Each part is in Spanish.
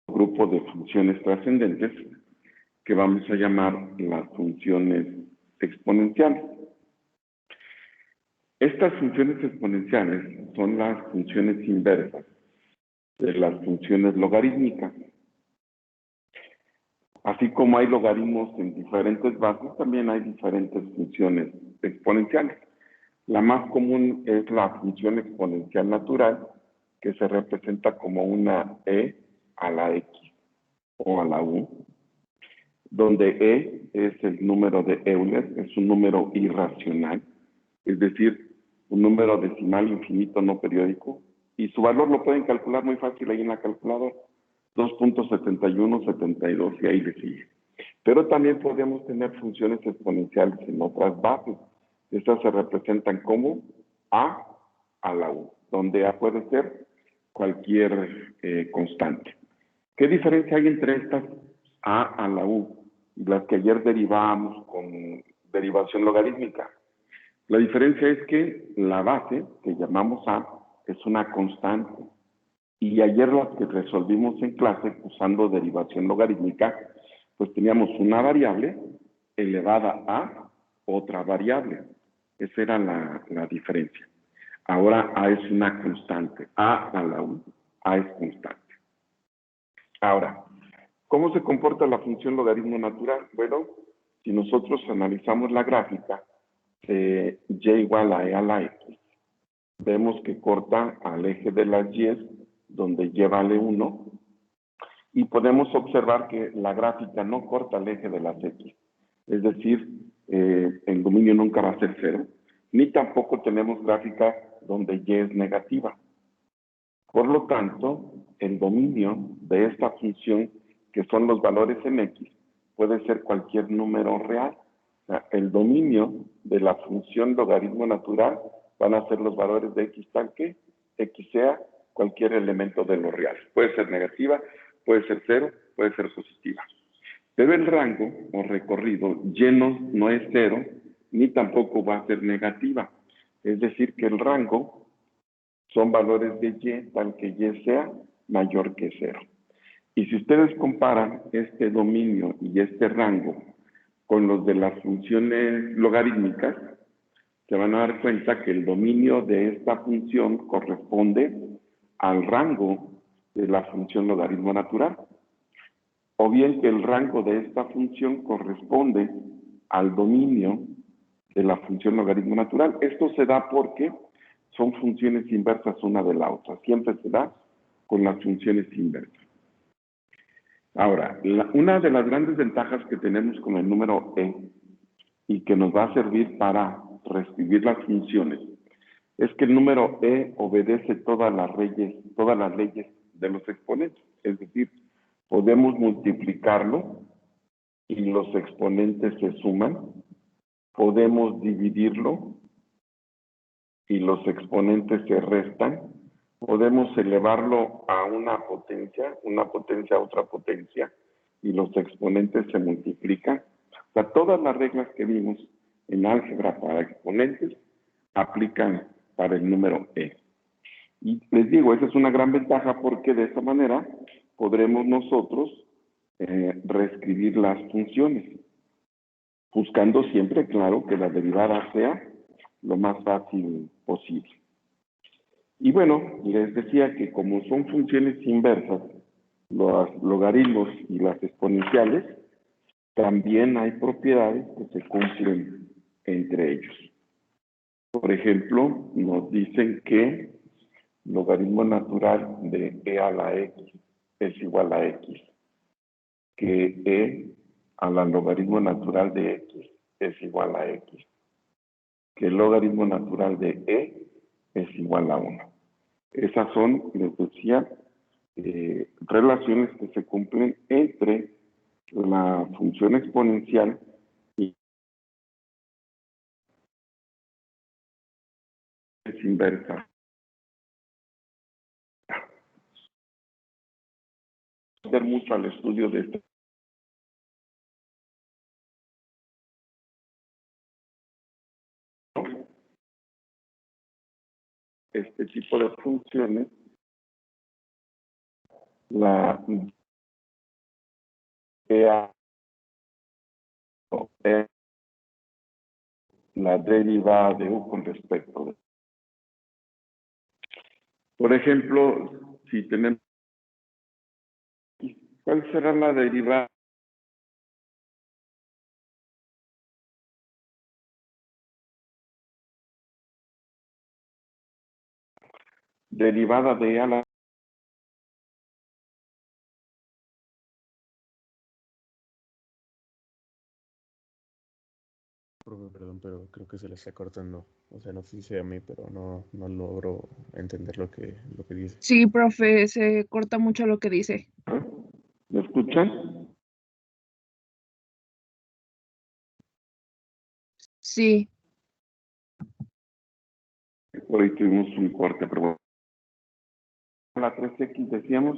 grupo de funciones trascendentes que vamos a llamar las funciones exponenciales. Estas funciones exponenciales son las funciones inversas de las funciones logarítmicas. Así como hay logaritmos en diferentes bases, también hay diferentes funciones exponenciales. La más común es la función exponencial natural, que se representa como una e a la x o a la u, donde e es el número de Euler, es un número irracional, es decir, un número decimal infinito no periódico, y su valor lo pueden calcular muy fácil ahí en la calculadora, 2.7172, y ahí le sigue. Pero también podemos tener funciones exponenciales en otras bases. Estas se representan como a la u, donde a puede ser cualquier constante. ¿Qué diferencia hay entre estas a la u y las que ayer derivamos con derivación logarítmica? La diferencia es que la base, que llamamos a, es una constante. Y ayer las que resolvimos en clase usando derivación logarítmica, pues teníamos una variable elevada a otra variable. Esa era la diferencia. Ahora a es una constante. A la u, a es constante. Ahora, ¿cómo se comporta la función logaritmo natural? Bueno, si nosotros analizamos la gráfica de y igual a e a la x, vemos que corta al eje de las y, donde y vale 1, y podemos observar que la gráfica no corta al eje de las x, es decir, el dominio nunca va a ser 0, ni tampoco tenemos gráfica donde y es negativa. Por lo tanto, el dominio de esta función, que son los valores en x, puede ser cualquier número real. O sea, el dominio de la función logaritmo natural van a ser los valores de x tal que x sea cualquier elemento de lo real. Puede ser negativa, puede ser 0, puede ser positiva. Pero el rango o recorrido lleno no es 0, ni tampoco va a ser negativa. Es decir, que el rango son valores de y tal que y sea mayor que 0. Y si ustedes comparan este dominio y este rango con los de las funciones logarítmicas, se van a dar cuenta que el dominio de esta función corresponde al rango de la función logaritmo natural, o bien que el rango de esta función corresponde al dominio de la función logaritmo natural. Esto se da porque son funciones inversas una de la otra. Siempre se da con las funciones inversas. Ahora, una de las grandes ventajas que tenemos con el número e y que nos va a servir para reescribir las funciones es que el número e obedece todas las leyes de los exponentes. Es decir, podemos multiplicarlo y los exponentes se suman. Podemos dividirlo y los exponentes se restan. Podemos elevarlo a una potencia a otra potencia, y los exponentes se multiplican. O sea, todas las reglas que vimos en álgebra para exponentes aplican para el número e. Y les digo, esa es una gran ventaja porque de esa manera podremos nosotros reescribir las funciones, buscando siempre, claro, que la derivada sea lo más fácil posible. Y bueno, les decía que como son funciones inversas, los logaritmos y las exponenciales, también hay propiedades que se cumplen entre ellos. Por ejemplo, nos dicen que logaritmo natural de e a la x es igual a x, que e a la logaritmo natural de x es igual a x, que el logaritmo natural de e es igual a 1. Esas son, les decía, relaciones que se cumplen entre la función exponencial y es inversa. Mucho al estudio de este tipo de funciones, la e a e la derivada de u con respecto de. Por ejemplo, si tenemos, ¿cuál será la derivada? Derivada de a la. Profe, perdón, pero creo que se le está cortando. O sea, no sé si sea a mí, pero no logro entender lo que dice. Sí, profe, se corta mucho lo que dice. ¿Me escuchan? Sí, Por ahí tuvimos un corte, pero bueno. La 3x decíamos.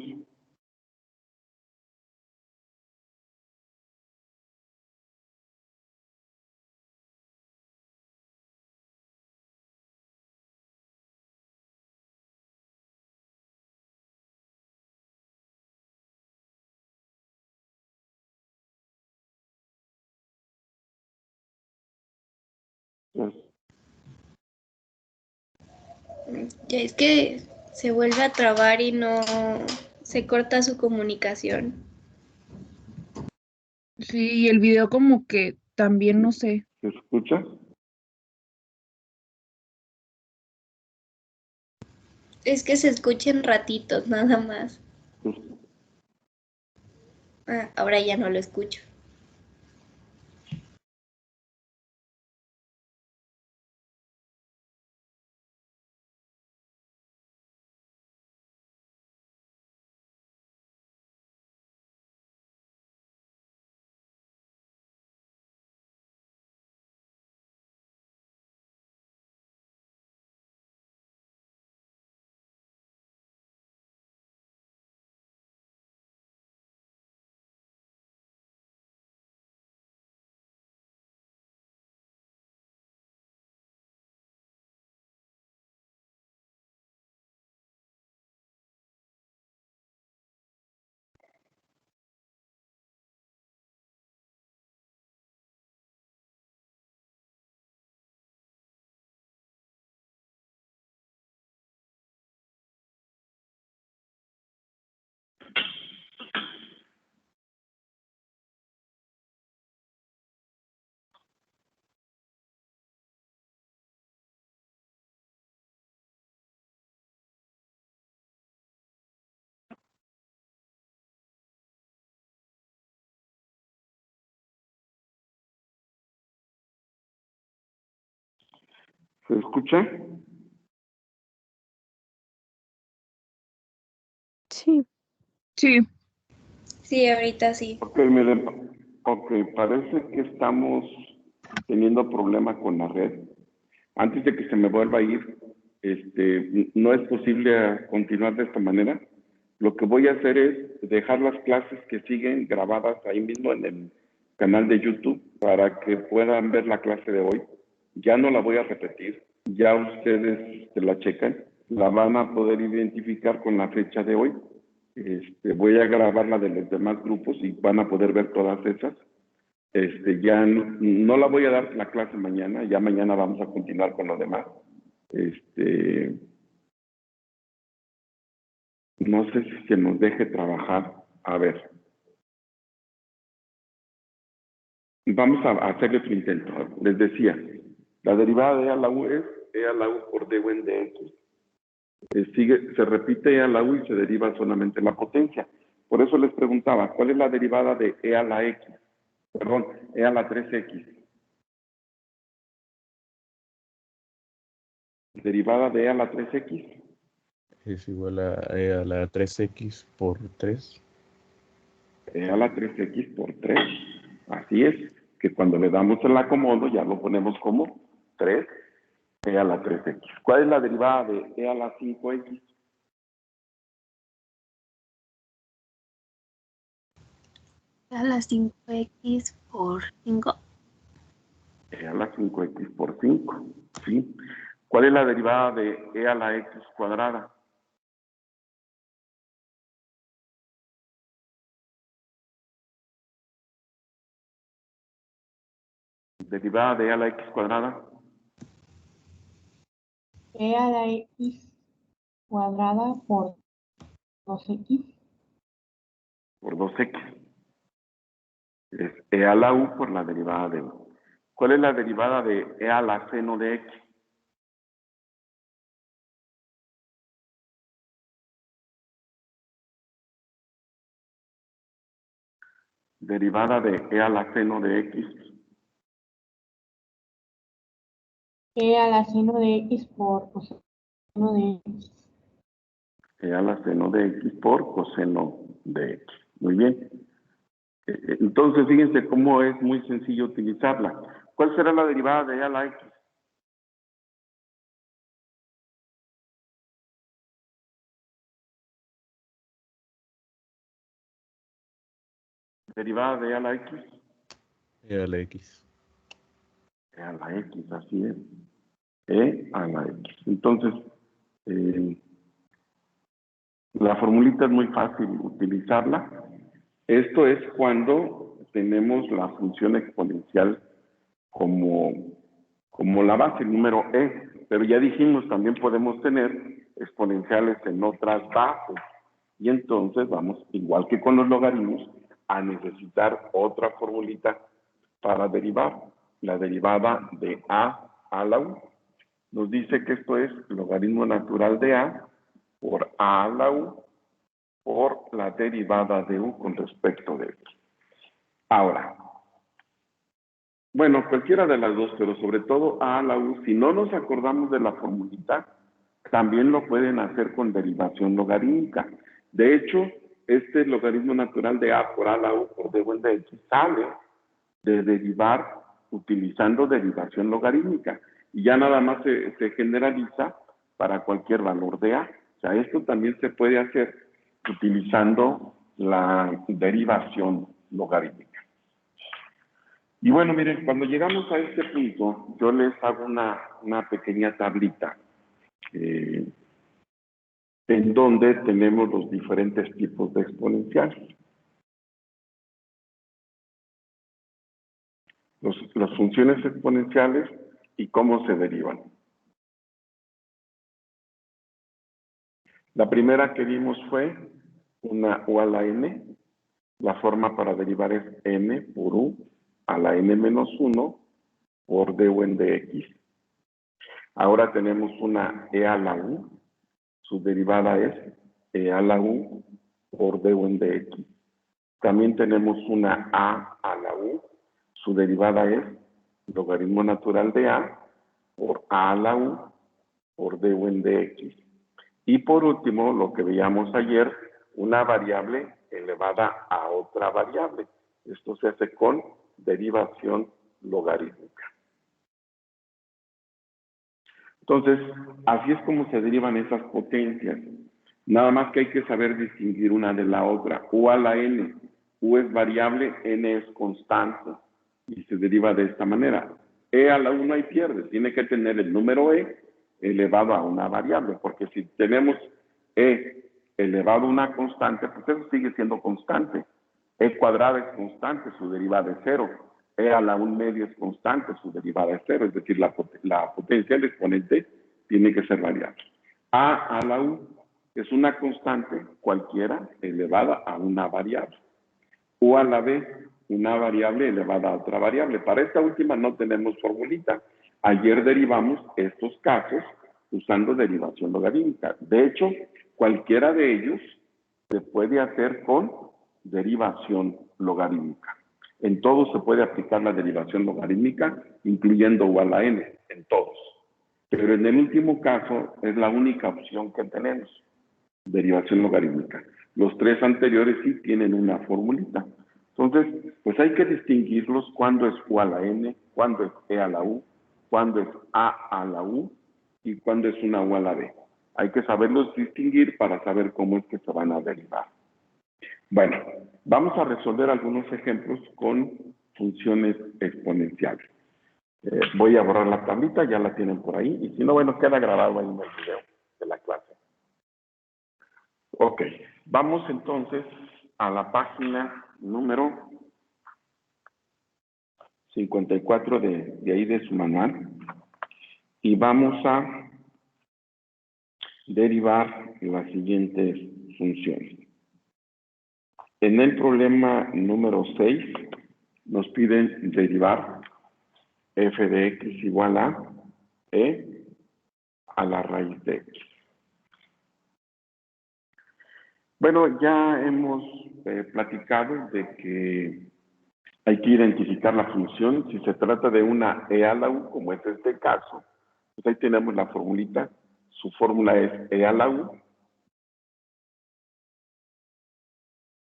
Pues, Ya es que se vuelve a trabar y no se corta su comunicación. sí, y el video como que también, no sé. ¿se escucha? Es que se escuchen ratitos nada más. Pues, Ahora ya no lo escucho. ¿se escucha? Sí, Sí, Sí, ahorita sí. Ok, miren, ok, parece que estamos teniendo problema con la red. Antes de que se me vuelva a ir, no es posible continuar de esta manera. Lo que voy a hacer es dejar las clases que siguen grabadas ahí mismo en el canal de YouTube para que puedan ver la clase de hoy. Ya no la voy a repetir, ya ustedes se la checan, la van a poder identificar con la fecha de hoy. Voy a grabar la de los demás grupos y van a poder ver todas esas. Ya no la voy a dar la clase mañana, ya mañana vamos a continuar con lo demás. No sé si se nos deje trabajar. A ver, vamos a hacerle otro intento. Les decía, la derivada de e a la u es e a la u por d en dx. Se repite e a la u y se deriva solamente la potencia. Por eso les preguntaba, ¿cuál es la derivada de e a la x? Perdón, e a la 3x. Derivada de e a la 3x. Es igual a la 3x por 3. E a la 3x por 3. Así es, que cuando le damos el acomodo ya lo ponemos como 3 e a la 3x. ¿Cuál es la derivada de e a la 5x? a las 5x por 5. E a la 5x por 5. ¿Sí? ¿Cuál es la derivada de e a la x cuadrada? derivada de e a la x cuadrada. E a la x cuadrada por 2x. Por 2x. Es e a la u por la derivada de u. ¿Cuál es la derivada de e a la seno de x? Derivada de e a la seno de x. E a la seno de x por coseno de x. E a la seno de x por coseno de x. Muy bien. Entonces, fíjense cómo es muy sencillo utilizarla. ¿Cuál será la derivada de e a la x? Derivada de e a la x. E a la X. E a la x, así es. E a la x. Entonces, la formulita es muy fácil utilizarla. Esto es cuando tenemos la función exponencial como la base, el número e. Pero ya dijimos, también podemos tener exponenciales en otras bases. Y entonces vamos, igual que con los logaritmos, a necesitar otra formulita para derivar. La derivada de a la u. Nos dice que esto es logaritmo natural de a por a la u por la derivada de u con respecto de x. Ahora, bueno, cualquiera de las dos, pero sobre todo a la u, si no nos acordamos de la formulita, también lo pueden hacer con derivación logarítmica. De hecho, este logaritmo natural de a por a la u por d en dx sale de derivar utilizando derivación logarítmica. Y ya nada más se generaliza para cualquier valor de a. O sea, esto también se puede hacer utilizando la derivación logarítmica. Y bueno, miren, cuando llegamos a este punto, yo les hago una pequeña tablita en donde tenemos los diferentes tipos de exponenciales. Las funciones exponenciales y cómo se derivan. La primera que vimos fue una u a la n. La forma para derivar es n por u a la n menos 1 por d en dx. Ahora tenemos una e a la u. Su derivada es e a la u por d en dx. También tenemos una a la u. Su derivada es logaritmo natural de a por a la u por d en dx. Y por último, lo que veíamos ayer, una variable elevada a otra variable. Esto se hace con derivación logarítmica. Entonces, así es como se derivan esas potencias. Nada más que hay que saber distinguir una de la otra. U a la n. U es variable, n es constante. Y se deriva de esta manera. E a la u no hay pierde. Tiene que tener el número e elevado a una variable. Porque si tenemos e elevado a una constante, pues eso sigue siendo constante. E cuadrada es constante, su derivada es 0. E a la 1/2 es constante, su derivada es 0. Es decir, la potencia del exponente tiene que ser variable. A la u es una constante cualquiera elevada a una variable. U a la b, una variable elevada a otra variable. Para esta última no tenemos formulita. Ayer derivamos estos casos usando derivación logarítmica. De hecho, cualquiera de ellos se puede hacer con derivación logarítmica. En todos se puede aplicar la derivación logarítmica, incluyendo u a la n, en todos. Pero en el último caso es la única opción que tenemos, derivación logarítmica. Los tres anteriores sí tienen una formulita. Entonces, pues hay que distinguirlos cuando es u a la n, cuando es e a la u, cuando es a la u y cuando es una u a la b. Hay que saberlos distinguir para saber cómo es que se van a derivar. Bueno, vamos a resolver algunos ejemplos con funciones exponenciales. Voy a borrar la tablita, ya la tienen por ahí, y si no, bueno, queda grabado ahí en el video de la clase. Ok, vamos entonces a la página número 54 de ahí de su manual. Y vamos a derivar las siguientes funciones. En el problema número 6 nos piden derivar f de x igual a e a la raíz de x. Bueno, ya hemos platicado de que hay que identificar la función. Si se trata de una e a la u, como es este caso, pues ahí tenemos la formulita. Su fórmula es e a la u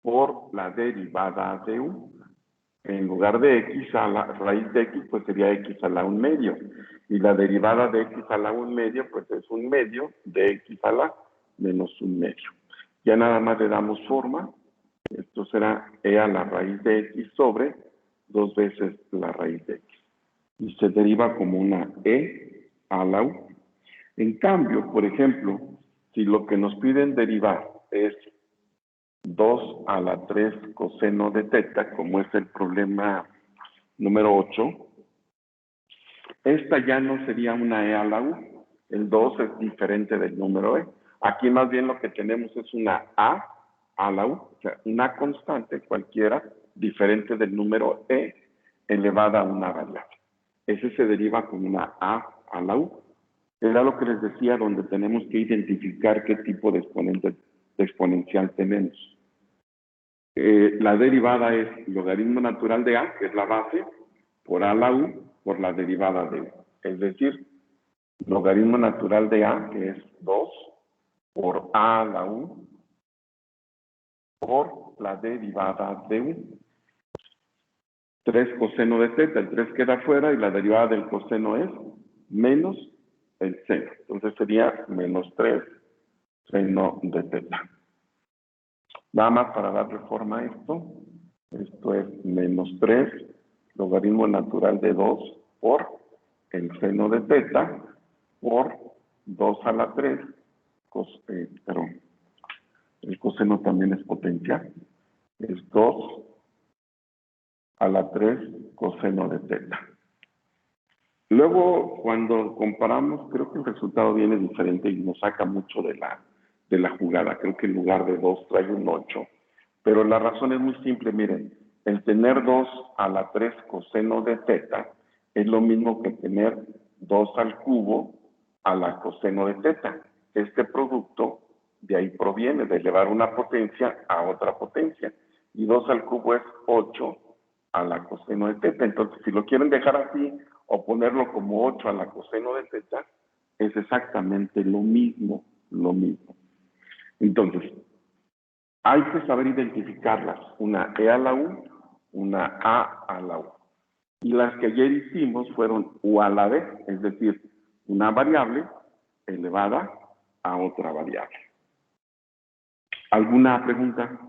por la derivada de u. En lugar de x a la raíz de x, pues sería x a la 1/2. Y la derivada de x a la 1/2, pues es 1/2 de x a la menos 1/2. Ya nada más le damos forma. Esto será e a la raíz de x sobre 2 veces la raíz de x. Y se deriva como una e a la u. En cambio, por ejemplo, si lo que nos piden derivar es 2 a la 3 coseno de teta, como es el problema número 8, esta ya no sería una e a la u. El 2 es diferente del número e. Aquí más bien lo que tenemos es una a la u, o sea, una constante cualquiera diferente del número e elevada a una variable. Ese se deriva como una a la u. Era lo que les decía, donde tenemos que identificar qué tipo de exponencial tenemos. La derivada es logaritmo natural de a, que es la base, por a la u, por la derivada de u. Es decir, logaritmo natural de a, que es 2, por a la u, por la derivada de u. 3 coseno de teta, el 3 queda fuera y la derivada del coseno es menos el seno. Entonces sería menos 3 seno de teta. Nada más para darle forma a esto. Esto es menos 3 logaritmo natural de 2 por el seno de teta por 2 a la 3. Perdón. El coseno también es potencial. Es 2 a la 3 coseno de teta. Luego, cuando comparamos, creo que el resultado viene diferente y nos saca mucho de la jugada. Creo que en lugar de 2 trae un 8. Pero la razón es muy simple, miren. El tener 2 a la 3 coseno de teta es lo mismo que tener 2 al cubo a la coseno de teta. Este producto de ahí proviene, de elevar una potencia a otra potencia. Y 2 al cubo es 8 a la coseno de teta. Entonces, si lo quieren dejar así o ponerlo como 8 a la coseno de teta, es exactamente lo mismo. Entonces, hay que saber identificarlas. Una e a la u, una a la u. Y las que ayer hicimos fueron u a la b, es decir, una variable elevada a otra variable. ¿Alguna pregunta?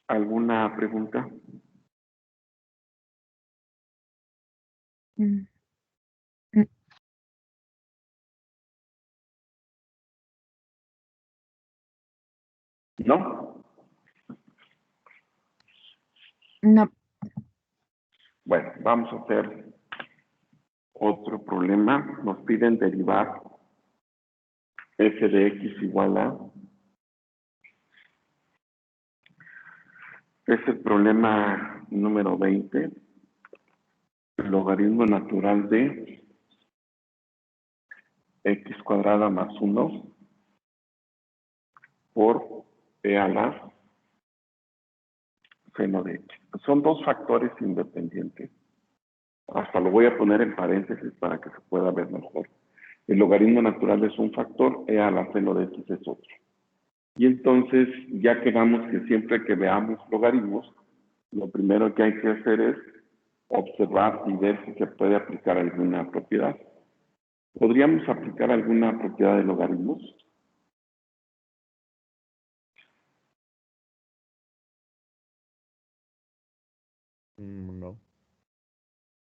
¿Alguna pregunta? Mm, mm, ¿No? No. Bueno, vamos a hacer otro problema. Nos piden derivar f de x igual a... Es el problema número 20. Logaritmo natural de x cuadrada más 1 por e a la seno de x. Son dos factores independientes. Hasta lo voy a poner en paréntesis para que se pueda ver mejor. El logaritmo natural es un factor, e a la seno de x es otro. Y entonces ya quedamos que siempre que veamos logaritmos, lo primero que hay que hacer es observar y ver si se puede aplicar alguna propiedad. ¿Podríamos aplicar alguna propiedad de logaritmos? No.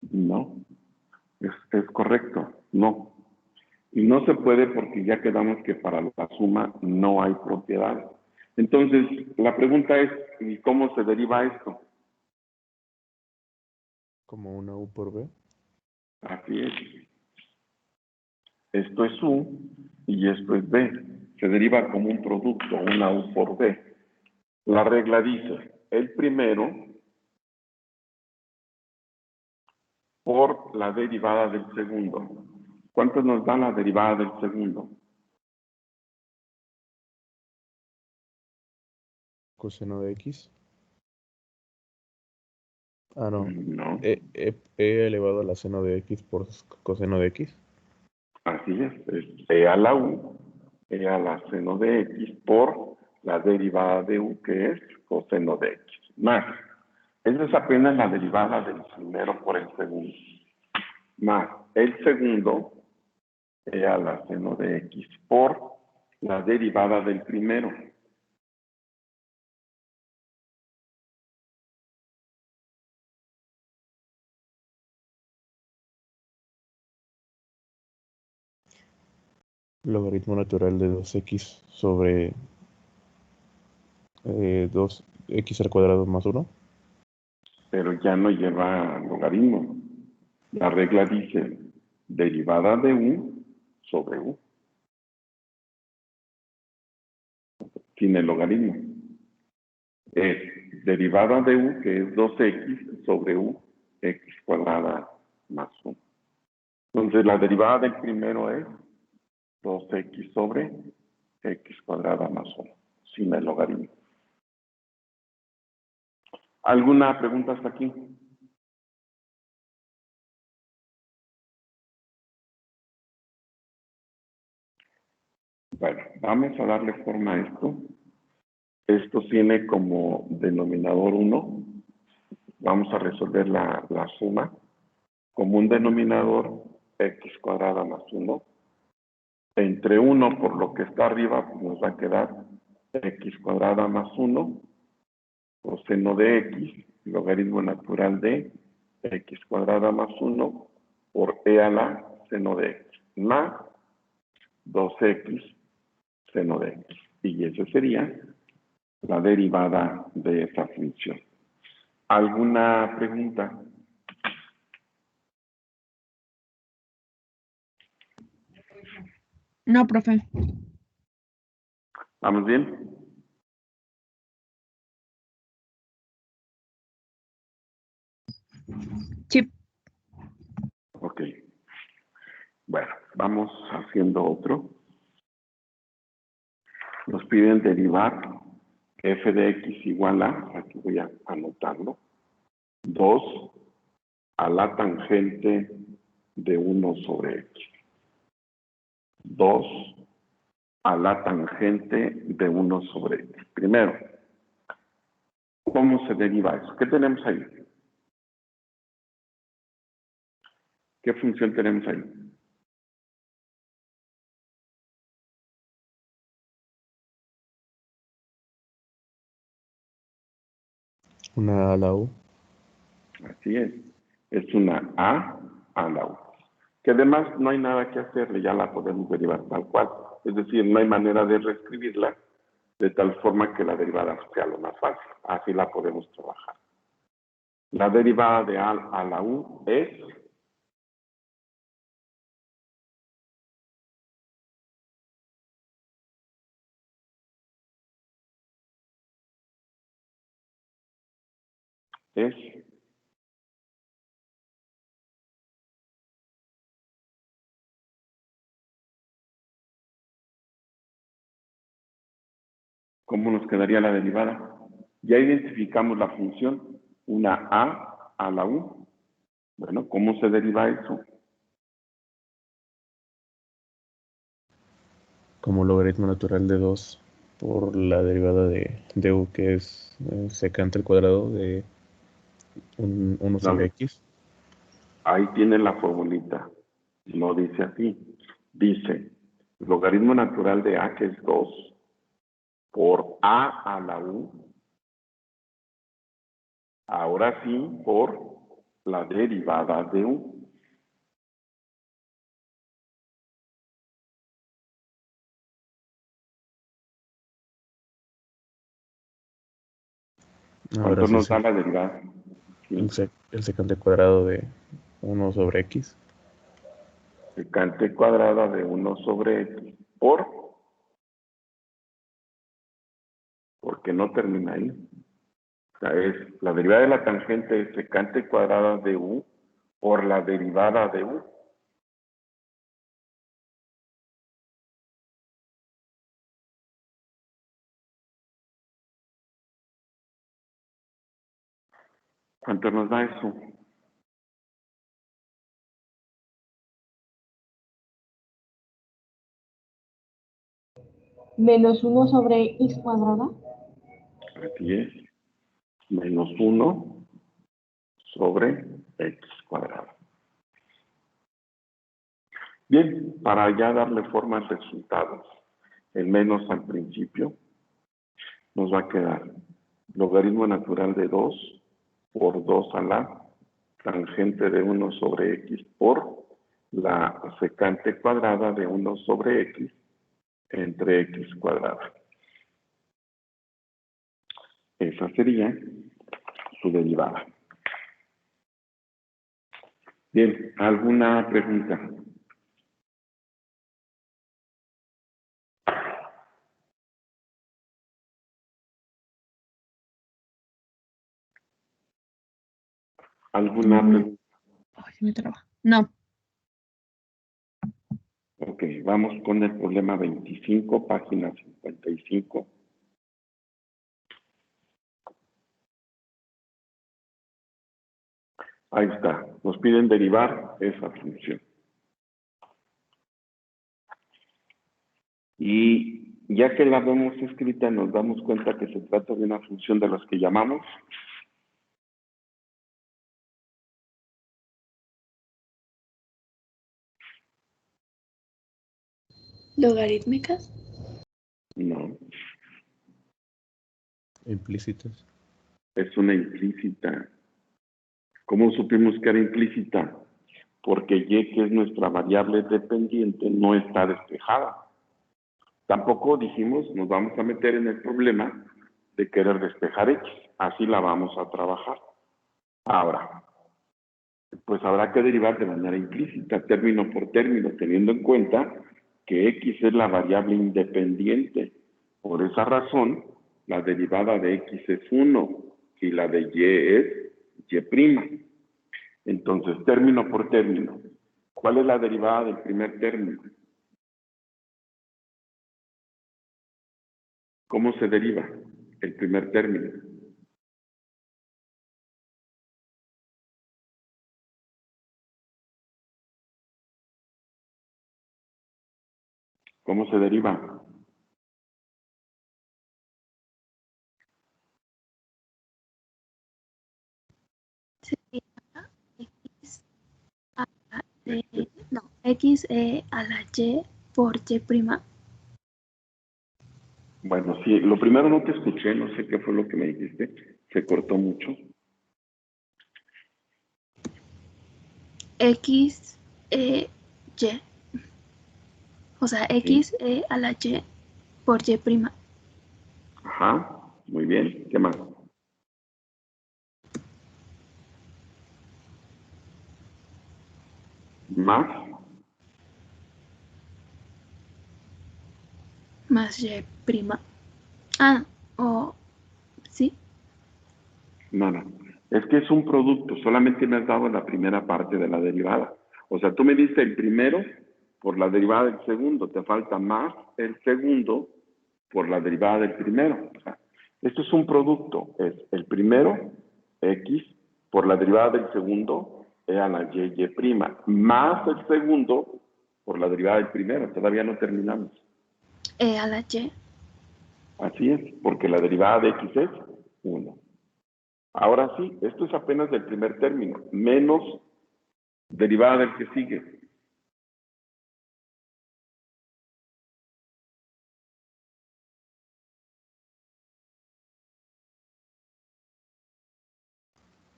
No. Es correcto. No. Y no se puede porque ya quedamos que para la suma no hay propiedad. Entonces, la pregunta es, ¿y cómo se deriva esto? Como una U por B. Así es. Esto es U y esto es B. Se deriva como un producto, una U por B. La regla dice, el primero por la derivada del segundo. ¿Cuánto nos da la derivada del segundo? Coseno de X. Ah, no. No, E elevado a la seno de X por coseno de X. así es E a la U, E a la seno de X por la derivada de U, que es coseno de X. Más, esa es apenas la derivada del primero por el segundo. Más, el segundo, E a la seno de X por la derivada del primero. Logaritmo natural de 2x sobre 2x al cuadrado más 1. Pero ya no lleva logaritmo. La regla dice derivada de U sobre U, sin el logaritmo. Es derivada de U, que es 2x sobre U, x cuadrada más 1. Entonces, la derivada del primero es 2x sobre x cuadrada más 1, sin el logaritmo. ¿Alguna pregunta hasta aquí? Bueno, vamos a darle forma a esto. Esto tiene como denominador 1. Vamos a resolver la suma. Como un denominador, x cuadrada más 1. Entre 1 por lo que está arriba, pues nos va a quedar x cuadrada más 1, coseno de x, logaritmo natural de x cuadrada más 1 por e a la seno de x, más 2x seno de x. Y esa sería la derivada de esa función. ¿Alguna pregunta? No, profe. ¿Vamos bien? Sí. Ok. Bueno, vamos haciendo otro. Nos piden derivar f de x igual a, aquí voy a anotarlo, 2 a la tangente de 1 sobre x. 2 a la tangente de 1 sobre x. Primero, ¿cómo se deriva eso? ¿Qué tenemos ahí? ¿Qué función tenemos ahí? Una a la U. Así es una a la u. Que además no hay nada que hacerle, ya la podemos derivar tal cual. Es decir, no hay manera de reescribirla de tal forma que la derivada sea lo más fácil. Así la podemos trabajar. La derivada de a la u es ¿cómo nos quedaría la derivada? Ya identificamos la función, una a la u. Bueno, ¿cómo se deriva eso? Como logaritmo natural de 2 por la derivada de U, que es secante al cuadrado de 1 sobre X. Ahí tiene la formulita. No dice así. Dice, logaritmo natural de a, que es 2, por a la u. Ahora sí, por la derivada de u. Ahora ¿Cuánto sí, nos da la derivada? el, ¿Sí? el secante cuadrado de 1 sobre x. Secante cuadrada de 1 sobre x porque no termina ahí. O sea, es la derivada de la tangente es secante cuadrada de u por la derivada de u. ¿Cuánto nos da eso? Menos 1 sobre x cuadrada. Así es. Menos 1 sobre x cuadrado. Bien, para ya darle forma al resultado, el menos al principio, nos va a quedar logaritmo natural de 2 por 2 a la tangente de 1 sobre x por la secante cuadrada de 1 sobre x entre x cuadrada. Esa sería su derivada. Bien, ¿alguna pregunta? ¿Alguna pregunta? Ay, se me traba. No. Ok, vamos con el problema 25, página 55. Ahí está, nos piden derivar esa función. Y ya que la vemos escrita, nos damos cuenta que se trata de una función de las que llamamos ¿Logarítmicas? no, Implícitas. es una implícita. ¿Cómo supimos que era implícita? Porque y, que es nuestra variable dependiente, no está despejada. Tampoco dijimos, nos vamos a meter en el problema de querer despejar x. Así la vamos a trabajar. Ahora, pues habrá que derivar de manera implícita, término por término, teniendo en cuenta que x es la variable independiente. Por esa razón, la derivada de x es 1 y la de y es y'. Entonces, término por término. ¿Cuál es la derivada del primer término? ¿Cómo se deriva el primer término? ¿Cómo se deriva? Sería x a la no, x a la y por y prima. Bueno, sí, lo primero no te escuché, no sé qué fue lo que me dijiste, se cortó mucho. X y. O sea, Sí. x a la y por y prima. Ajá, muy bien, ¿qué más? Más, Más y prima. Ah, o sí. nada. Es que es un producto, solamente me has dado la primera parte de la derivada. O sea, tú me diste el primero por la derivada del segundo, te falta más el segundo por la derivada del primero. O sea, esto es un producto, es el primero, x, por la derivada del segundo, e a la y prima, más el segundo por la derivada del primero. Todavía no terminamos. A la y. Así es, porque la derivada de x es 1. Ahora sí, esto es apenas del primer término, menos derivada del que sigue.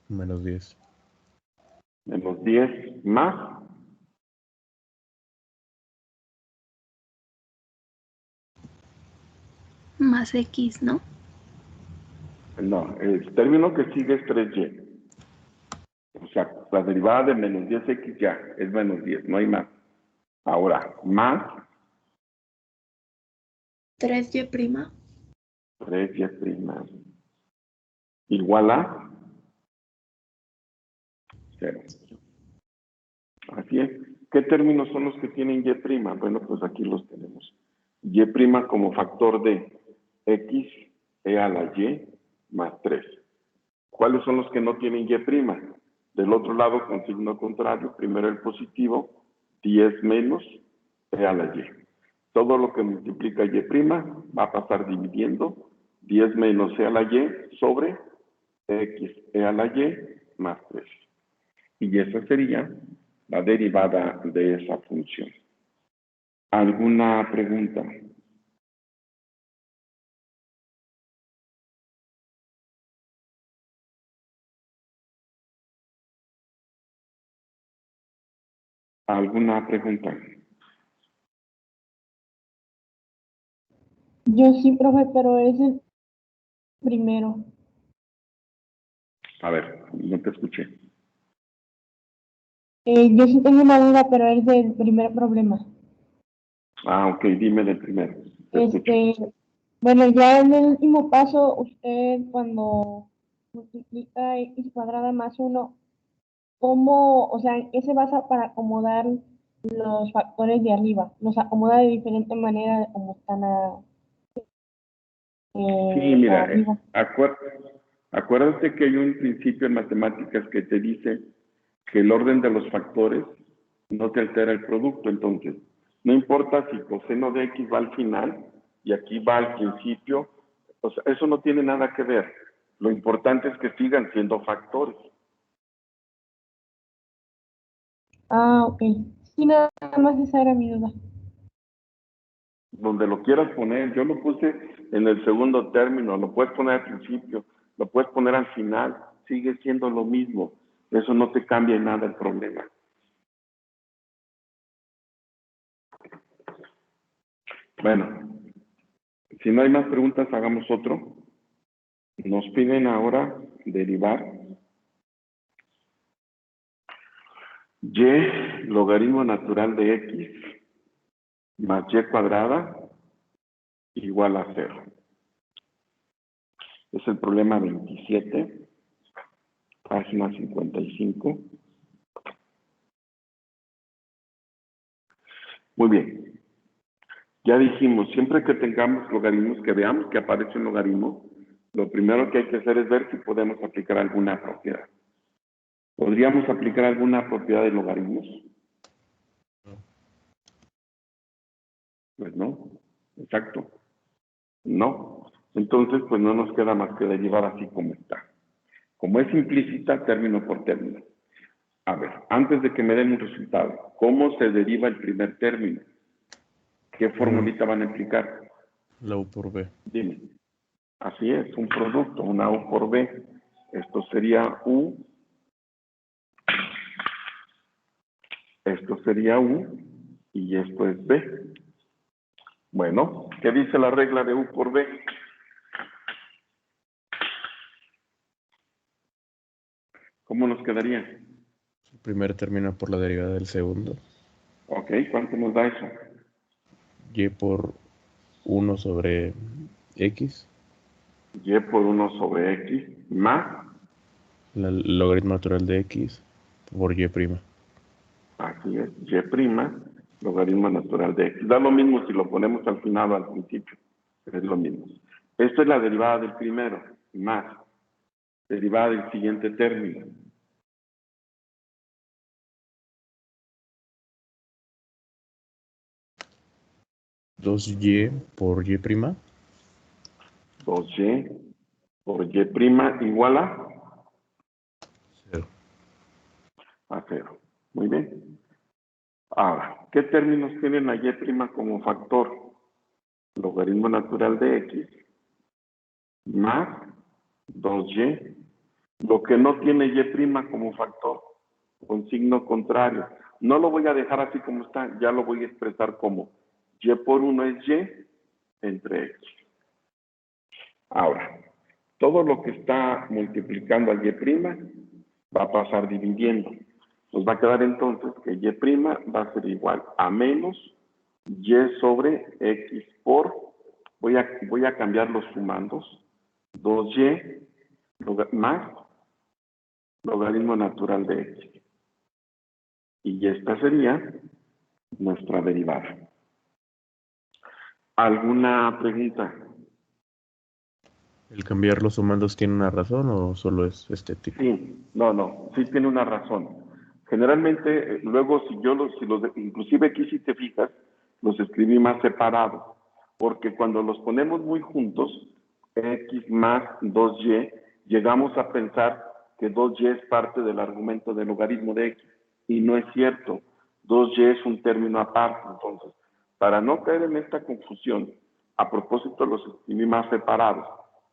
Menos 10. Menos 10 más, Más x, ¿no? No, el término que sigue es 3y. O sea, la derivada de menos 10x ya es menos 10, no hay más. Ahora, más 3y prima. 3y prima igual a 0. Así es. ¿Qué términos son los que tienen y prima? Bueno, pues aquí los tenemos. Y prima como factor de x e a la y más 3. ¿Cuáles son los que no tienen y prima? Del otro lado, con signo contrario, primero el positivo, 10 menos e a la y. Todo lo que multiplica y prima va a pasar dividiendo 10 menos e a la y sobre x e a la y más 3. Y esa sería la derivada de esa función. ¿Alguna pregunta? ¿Alguna pregunta? Yo sí, profe, pero es el primero. A ver, no te escuché. Yo sí tengo una duda, pero es del primer problema. Ah, ok, dime del primero. Te escucho. Bueno, ya en el último paso, usted cuando multiplica x cuadrada más 1, ¿cómo, o sea, en qué se basa para acomodar los factores de arriba? ¿Los acomoda de diferente manera de cómo están Sí, mira, arriba? acuérdate que hay un principio en matemáticas que te dice que el orden de los factores no te altera el producto. Entonces, no importa si coseno de x va al final y aquí va al principio, o sea, eso no tiene nada que ver. Lo importante es que sigan siendo factores. Ah, ok. Sí, nada más esa era mi duda. Donde lo quieras poner, yo lo puse en el segundo término, lo puedes poner al principio, lo puedes poner al final, sigue siendo lo mismo. Eso no te cambia en nada el problema. Bueno, si no hay más preguntas, hagamos otro. Nos piden ahora derivar y logaritmo natural de x más y cuadrada igual a 0. Es el problema 27, página 55. Muy bien. Ya dijimos, siempre que tengamos logaritmos, que veamos que aparece un logaritmo, lo primero que hay que hacer es ver si podemos aplicar alguna propiedad. ¿Podríamos aplicar alguna propiedad de logaritmos? Pues no, exacto. No. Entonces, pues no nos queda más que derivar así como está. Como es implícita, término por término. A ver, antes de que me den un resultado, ¿cómo se deriva el primer término? ¿Qué formulita van a aplicar? La U por B. Dime. Así es, un producto, una U por B. Esto sería U. Esto sería U y esto es B. Bueno, ¿qué dice la regla de U por B? ¿Cómo nos quedaría? El primer termina por la derivada del segundo. Ok, ¿cuánto nos da eso? Y por 1 sobre X. Y por 1 sobre X más. El logaritmo natural de X por Y prima. Así es, Y prima, logaritmo natural de X. Da lo mismo si lo ponemos al final o al principio. Es lo mismo. Esto es la derivada del primero, más derivada del siguiente término. Dos Y por Y prima. 2y por y prima igual a 0. A 0. Muy bien. Ahora, ¿qué términos tienen a y prima como factor? Logaritmo natural de x más 2y. Lo que no tiene y prima como factor, con signo contrario. No lo voy a dejar así como está, ya lo voy a expresar como y por 1 es y entre x. Ahora, Todo lo que está multiplicando a y' va a pasar dividiendo. Nos va a quedar entonces que y' va a ser igual a menos y sobre x por, voy a cambiar los sumandos, 2y más logaritmo natural de x. Y esta sería nuestra derivada. ¿Alguna pregunta? ¿El cambiar los sumandos tiene una razón o solo es estético? Sí, no, sí tiene una razón. Generalmente, luego inclusive aquí si te fijas, los escribí más separados, porque cuando los ponemos muy juntos, x más 2y, llegamos a pensar que 2y es parte del argumento del logaritmo de x, y no es cierto. 2y es un término aparte. Entonces, para no caer en esta confusión, a propósito los escribí más separados,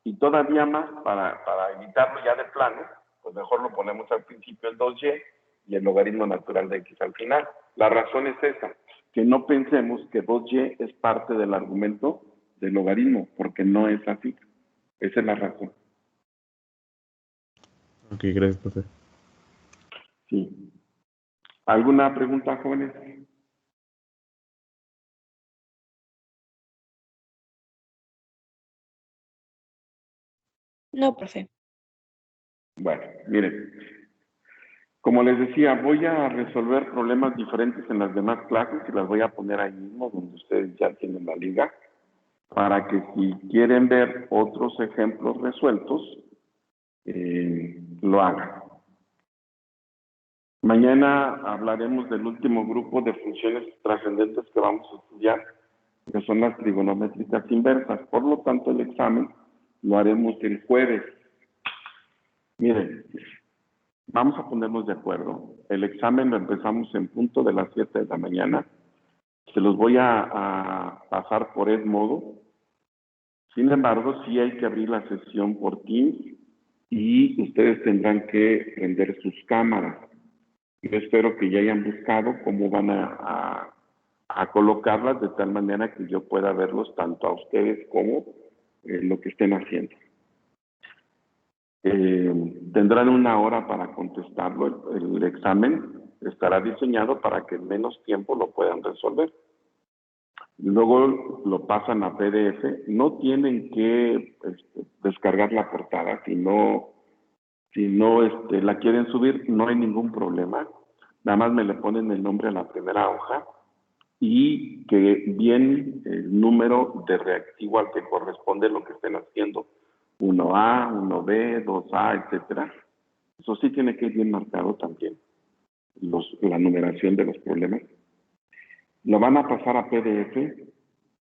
y todavía más, para evitarlo ya de plano, pues mejor lo ponemos al principio el 2y y el logaritmo natural de x al final. La razón es esa, que no pensemos que 2y es parte del argumento del logaritmo, porque no es así. Esa es la razón. Ok, gracias, profe. Sí. ¿Alguna pregunta, jóvenes? No, profe. Bueno, miren. Como les decía, voy a resolver problemas diferentes en las demás clases y las voy a poner ahí mismo donde ustedes ya tienen la liga, para que si quieren ver otros ejemplos resueltos, lo hagan. Mañana hablaremos del último grupo de funciones trascendentes que vamos a estudiar, que son las trigonométricas inversas. Por lo tanto, el examen lo haremos el jueves. Miren, vamos a ponernos de acuerdo. El examen lo empezamos en punto de las 7 de la mañana. Se los voy a pasar por Edmodo. Sin embargo, sí hay que abrir la sesión por Teams y ustedes tendrán que prender sus cámaras. Yo espero que ya hayan buscado cómo van a colocarlas de tal manera que yo pueda verlos tanto a ustedes como lo que estén haciendo. Tendrán 1 hora para contestarlo. El examen estará diseñado para que en menos tiempo lo puedan resolver. Luego lo pasan a PDF. No tienen que descargar la portada. Si no la quieren subir, no hay ningún problema. Nada más me le ponen el nombre a la primera hoja y que bien el número de reactivo al que corresponde lo que estén haciendo. 1A, 1B, 2A, etcétera. Eso sí tiene que ir bien marcado también, la numeración de los problemas. Lo van a pasar a PDF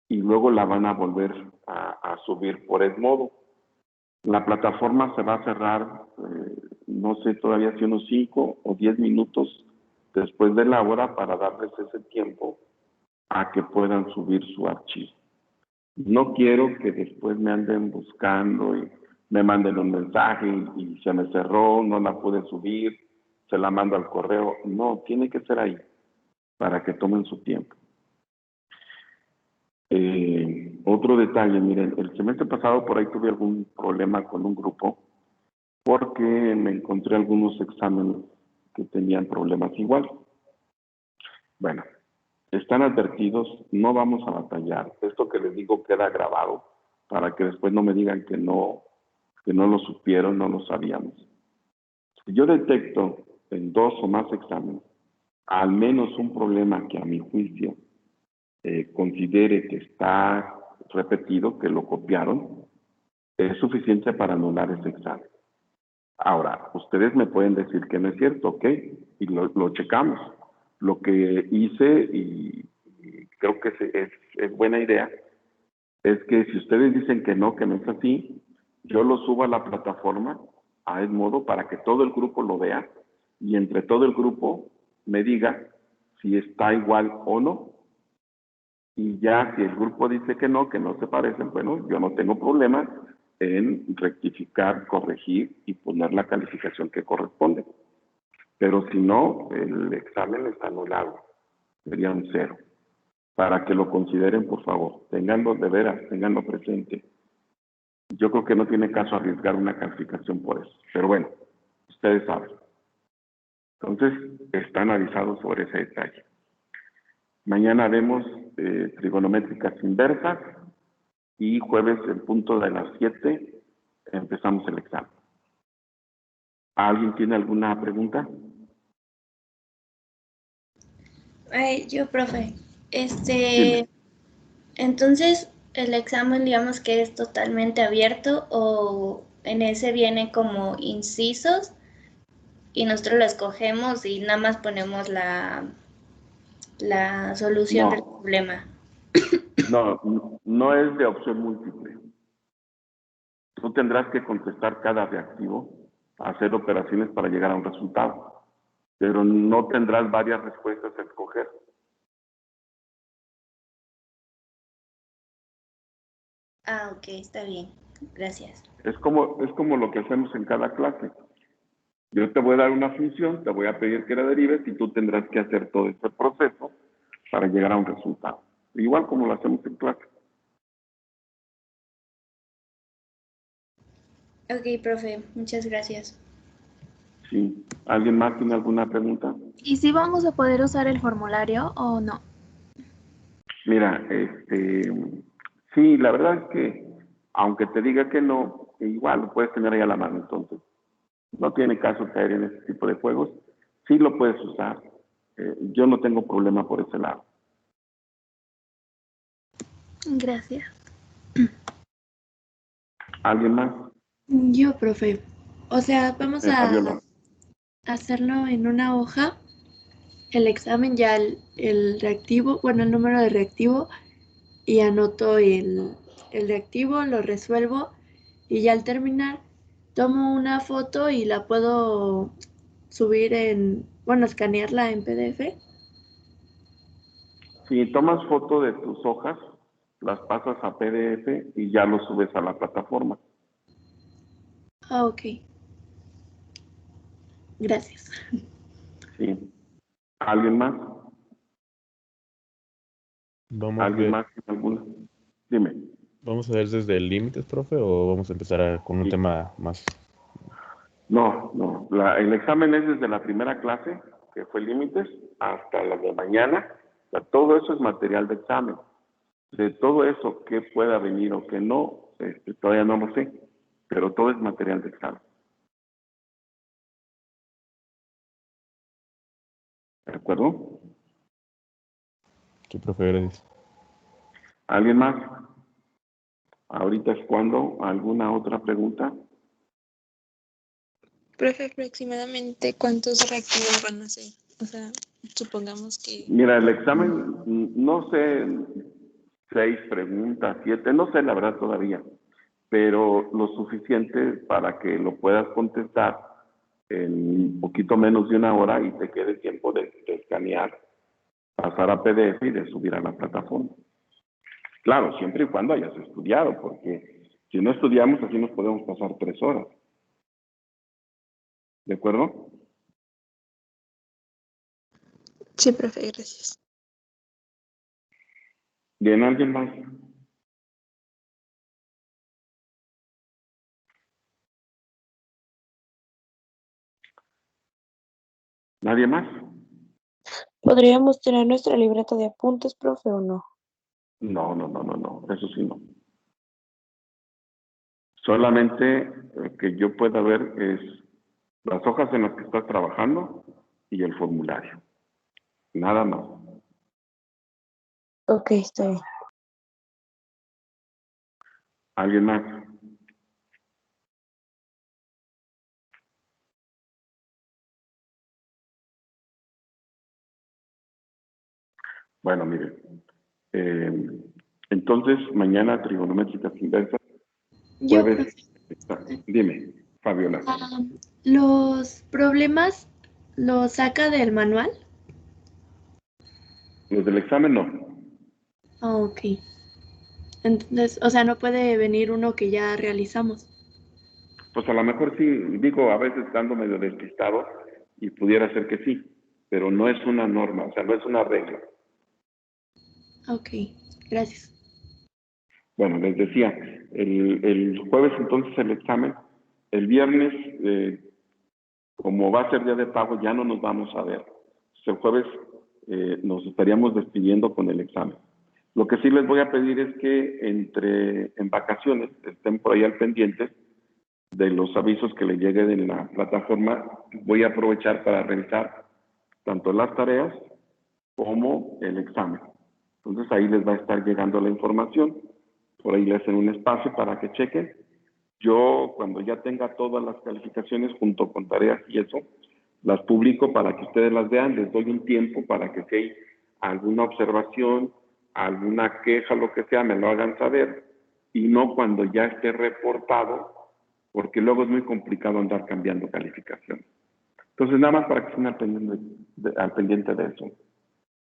y luego la van a volver a subir por Edmodo. La plataforma se va a cerrar, no sé todavía si unos 5 o 10 minutos después de la hora para darles ese tiempo a que puedan subir su archivo. No quiero que después me anden buscando y me manden un mensaje y se me cerró, no la pude subir, se la mando al correo. No, tiene que ser ahí para que tomen su tiempo. Otro detalle, miren, el semestre pasado por ahí tuve algún problema con un grupo porque me encontré algunos exámenes que tenían problemas igual. Bueno, están advertidos, no vamos a batallar. Esto que les digo queda grabado para que después no me digan que no lo supieron, no lo sabíamos. Si yo detecto en 2 o más exámenes al menos un problema que a mi juicio considere que está repetido, que lo copiaron, es suficiente para anular ese examen. Ahora, ustedes me pueden decir que no es cierto, ¿ok? Y lo checamos. Lo que hice, y creo que es buena idea, es que si ustedes dicen que no es así, yo lo subo a la plataforma, a Edmodo, para que todo el grupo lo vea, y entre todo el grupo me diga si está igual o no. Y ya si el grupo dice que no se parecen, bueno, yo no tengo problema en rectificar, corregir y poner la calificación que corresponde. Pero si no, el examen está anulado. Sería un 0. Para que lo consideren, por favor. Ténganlo de veras, ténganlo presente. Yo creo que no tiene caso arriesgar una calificación por eso. Pero bueno, ustedes saben. Entonces, están avisados sobre ese detalle. Mañana vemos trigonométricas inversas y jueves, en punto de las 7, empezamos el examen. ¿Alguien tiene alguna pregunta? Yo, profe, Dime. entonces el examen, digamos que es totalmente abierto o en ese viene como incisos y nosotros lo escogemos y nada más ponemos la solución del No, problema. no es de opción múltiple. Tú tendrás que contestar cada reactivo, hacer operaciones para llegar a un resultado, pero no tendrás varias respuestas a escoger. Ok, está bien. Gracias. Es como lo que hacemos en cada clase. Yo te voy a dar una función, te voy a pedir que la derives y tú tendrás que hacer todo este proceso para llegar a un resultado. Igual como lo hacemos en clase. Ok, profe, muchas gracias. Sí. ¿Alguien más tiene alguna pregunta? ¿Y si vamos a poder usar el formulario o no? Mira, sí, la verdad es que aunque te diga que no, igual lo puedes tener ahí a la mano. Entonces, no tiene caso caer en ese tipo de juegos. Sí lo puedes usar. Yo no tengo problema por ese lado. Gracias. ¿Alguien más? Yo, profe. O sea, vamos Fabiola. a hacerlo en una hoja, el examen ya el reactivo, bueno, el número de reactivo, y anoto el reactivo, lo resuelvo, y ya al terminar tomo una foto y la puedo subir bueno, escanearla en PDF. Si tomas foto de tus hojas, las pasas a PDF y ya lo subes a la plataforma. Ah, ok. Gracias. Sí. ¿Alguien más? ¿Alguien más tiene alguna? Dime. ¿Vamos a ver desde el límites, profe, o vamos a empezar con un Sí. tema más? No. El examen es desde la primera clase, que fue límites, hasta la de mañana. O sea, todo eso es material de examen. De todo eso, que pueda venir o que no, todavía no lo sé, pero todo es material de examen. ¿De acuerdo? ¿Qué, profe? Gracias. ¿Alguien más? Ahorita es cuando. ¿Alguna otra pregunta? Profe, aproximadamente cuántos reactivos van a ser. O sea, supongamos que... Mira, el examen, no sé, 6 preguntas, 7, no sé la verdad todavía, pero lo suficiente para que lo puedas contestar en un poquito menos de una hora y te quede tiempo de escanear, pasar a PDF y de subir a la plataforma. Claro, siempre y cuando hayas estudiado, porque si no estudiamos, así nos podemos pasar 3 horas. ¿De acuerdo? Sí, profe, gracias. Bien, ¿alguien más? ¿Nadie más? ¿Podríamos tener nuestra libreta de apuntes, profe, o no? No, eso sí no. Solamente que yo pueda ver es las hojas en las que estás trabajando y el formulario. Nada más. Ok, está bien. ¿Alguien más? Bueno, mire. Entonces, mañana trigonométricas inversas. Yo, Jueves. profe. Dime, Fabiola. Los problemas los saca del manual. Los del examen no. Ah, ok. Entonces, o sea, no puede venir uno que ya realizamos. Pues a lo mejor sí, digo, a veces ando medio despistado y pudiera ser que sí, pero no es una norma, o sea, no es una regla. Ok, gracias. Bueno, les decía, el jueves entonces el examen. El viernes, como va a ser día de pago, ya no nos vamos a ver. Entonces, el jueves nos estaríamos despidiendo con el examen. Lo que sí les voy a pedir es que en vacaciones estén por ahí al pendiente de los avisos que le lleguen en la plataforma. Voy a aprovechar para revisar tanto las tareas como el examen. Entonces ahí les va a estar llegando la información. Por ahí le hacen un espacio para que chequen. Yo, cuando ya tenga todas las calificaciones junto con tareas y eso, las publico para que ustedes las vean. Les doy un tiempo para que si hay alguna observación, alguna queja, lo que sea, me lo hagan saber. Y no cuando ya esté reportado, porque luego es muy complicado andar cambiando calificación. Entonces, nada más para que estén al pendiente de eso.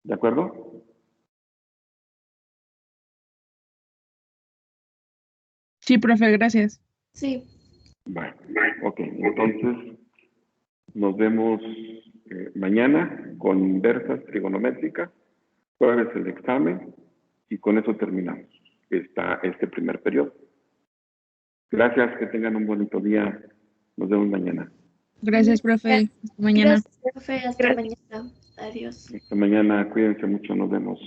¿De acuerdo? Sí, profe, gracias. Sí. Bueno, ok. Entonces, nos vemos mañana con inversas trigonométricas, jueves el examen, y con eso terminamos este primer periodo. Gracias, que tengan un bonito día. Nos vemos mañana. Gracias, profe. Hasta mañana. Gracias, profe. Hasta mañana. Adiós. Hasta mañana, cuídense mucho, nos vemos.